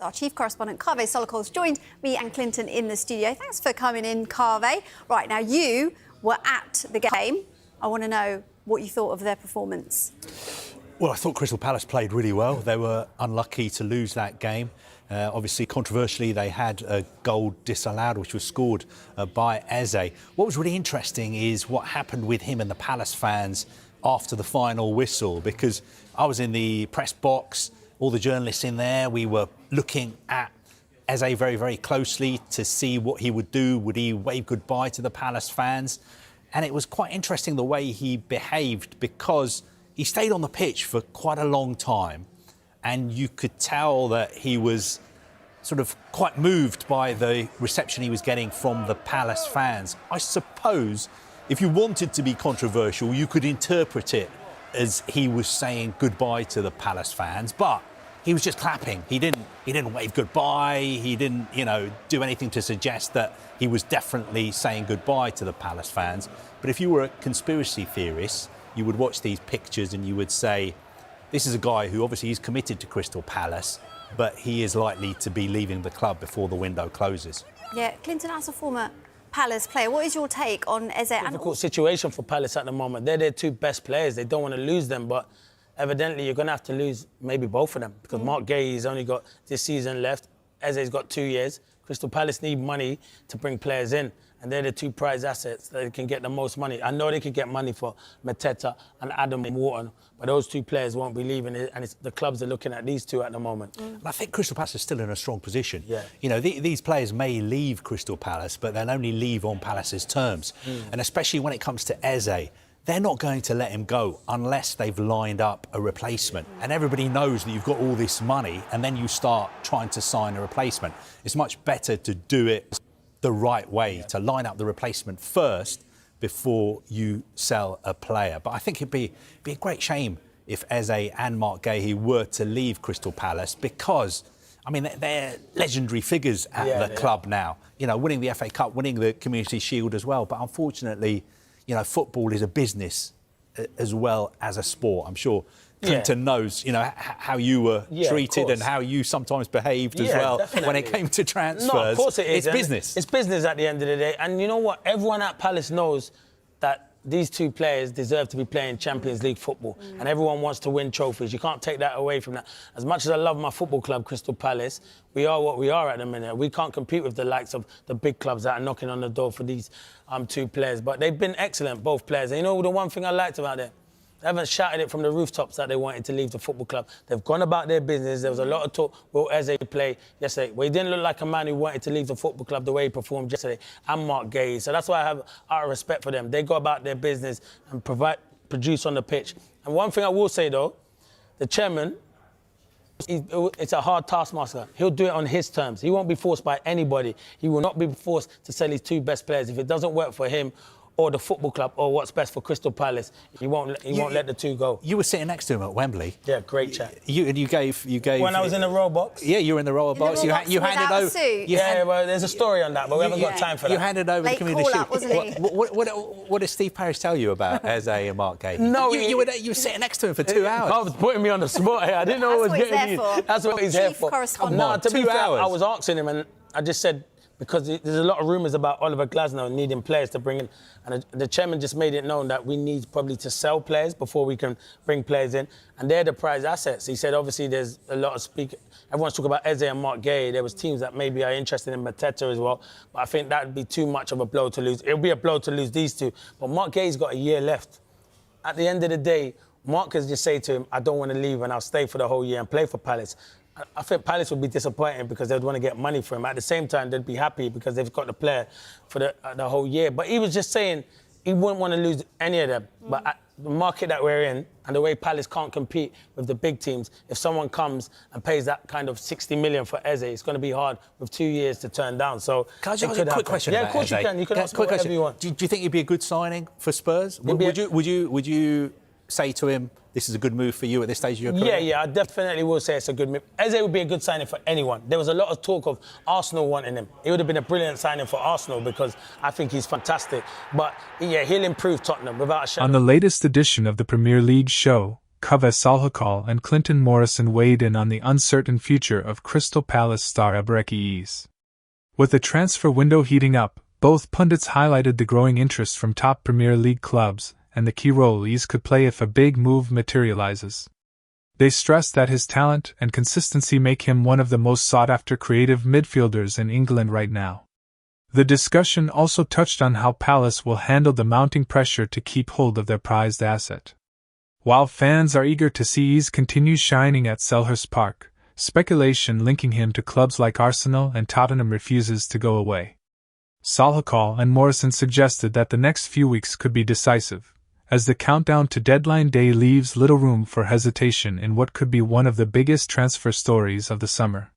Our chief correspondent, Kaveh Solhekol, joined me and Clinton in the studio. Thanks for coming in, Kaveh. Right, now you were at the game. I want to know what you thought of their performance. Well, I thought Crystal Palace played really well. They were unlucky to lose that game. Obviously, controversially, they had a goal disallowed, which was scored by Eze. What was really interesting is what happened with him and the Palace fans after the final whistle, because I was in the press box, all the journalists in there, we were looking at Eze very, very closely to see what he would do. Would he wave goodbye to the Palace fans? And it was quite interesting the way he behaved, because he stayed on the pitch for quite a long time, and you could tell that he was sort of quite moved by the reception he was getting from the Palace fans. I suppose if you wanted to be controversial, you could interpret it as he was saying goodbye to the Palace fans, but he was just clapping. He didn't wave goodbye. He didn't, do anything to suggest that he was definitely saying goodbye to the Palace fans. But if you were a conspiracy theorist, you would watch these pictures and you would say, this is a guy who obviously is committed to Crystal Palace, but he is likely to be leaving the club before the window closes. Yeah, Clinton, as a former Palace player, what is your take on Eze? Difficult situation for Palace at the moment. They're their two best players. They don't want to lose them, but evidently you're going to have to lose maybe both of them, because Mark Gay's only got this season left. Eze's got 2 years. Crystal Palace need money to bring players in, and they're the two prize assets that can get the most money. I know they could get money for Mateta and Adam Wharton, but those two players won't be leaving it, and the clubs are looking at these two at the moment. And I think Crystal Palace is still in a strong position. Yeah. These players may leave Crystal Palace, but they'll only leave on Palace's terms. And especially when it comes to Eze, they're not going to let him go unless they've lined up a replacement. And everybody knows that you've got all this money and then you start trying to sign a replacement. It's much better to do it the right way, to line up the replacement first before you sell a player. But I think it'd be a great shame if Eze and Mark Gay were to leave Crystal Palace, because, they're legendary figures at the club now. Winning the FA Cup, winning the Community Shield as well. But unfortunately, football is a business as well as a sport. I'm sure Clinton knows, how you were treated and how you sometimes behaved as well when it came to transfers. No, of course it is. It's business. It's business at the end of the day. And you know what? Everyone at Palace knows that these two players deserve to be playing Champions League football, and everyone wants to win trophies. You can't take that away from that. As much as I love my football club, Crystal Palace, we are what we are at the minute. We can't compete with the likes of the big clubs that are knocking on the door for these two players. But they've been excellent, both players. And the one thing I liked about them? They haven't shouted it from the rooftops that they wanted to leave the football club. They've gone about their business. There was a lot of talk. Will Eze play yesterday? Well, he didn't look like a man who wanted to leave the football club the way he performed yesterday. And Mark Gay. So that's why I have utter respect for them. They go about their business and produce on the pitch. And one thing I will say, though, the chairman, it's a hard taskmaster. He'll do it on his terms. He won't be forced by anybody. He will not be forced to sell his two best players. If it doesn't work for him or the football club, or what's best for Crystal Palace, he won't let the two go. You were sitting next to him at Wembley. Yeah, great chat. You gave. When I was in the row box. Yeah, you were in the row box. You handed over. Well, there's a story on that, but we haven't got time for that. You handed over the Community Shield. Wasn't he? What did Steve Parish tell you about Eze and Mark Gay? No, you were sitting next to him for 2 hours. I was putting me on the spot here. I didn't know what was getting me. That's what he's here for. Come on, to be fair, I was asking him, and I just said, because there's a lot of rumours about Oliver Glasner needing players to bring in. And the chairman just made it known that we need probably to sell players before we can bring players in. And they're the prize assets. He said, obviously, there's a lot of everyone's talking about Eze and Mark Gay. There was teams that maybe are interested in Mateta as well. But I think that would be too much of a blow to lose. It would be a blow to lose these two. But Mark Gay's got a year left. At the end of the day, Mark can just say to him, I don't want to leave and I'll stay for the whole year and play for Palace. I think Palace would be disappointed because they'd want to get money for him. At the same time, they'd be happy because they've got the player for the whole year. But he was just saying he wouldn't want to lose any of them. But at the market that we're in and the way Palace can't compete with the big teams, if someone comes and pays that kind of 60 million for Eze, it's going to be hard with 2 years to turn down. So can I just ask a quick question? Yeah, of course you can. You can ask whatever you want. Do you think he'd be a good signing for Spurs? Would you say to him, this is a good move for you at this stage of your career? Yeah, I definitely will say it's a good move. Eze would be a good signing for anyone. There was a lot of talk of Arsenal wanting him. It would have been a brilliant signing for Arsenal because I think he's fantastic. But yeah, he'll improve Tottenham without a shadow. On the latest edition of the Premier League show, Kaveh Solhekol and Clinton Morrison weighed in on the uncertain future of Crystal Palace star Eberechi Eze. With the transfer window heating up, both pundits highlighted the growing interest from top Premier League clubs and the key role Eze could play if a big move materializes. They stressed that his talent and consistency make him one of the most sought-after creative midfielders in England right now. The discussion also touched on how Palace will handle the mounting pressure to keep hold of their prized asset. While fans are eager to see Eze continue shining at Selhurst Park, speculation linking him to clubs like Arsenal and Tottenham refuses to go away. Solhekol and Morrison suggested that the next few weeks could be decisive, as the countdown to deadline day leaves little room for hesitation in what could be one of the biggest transfer stories of the summer.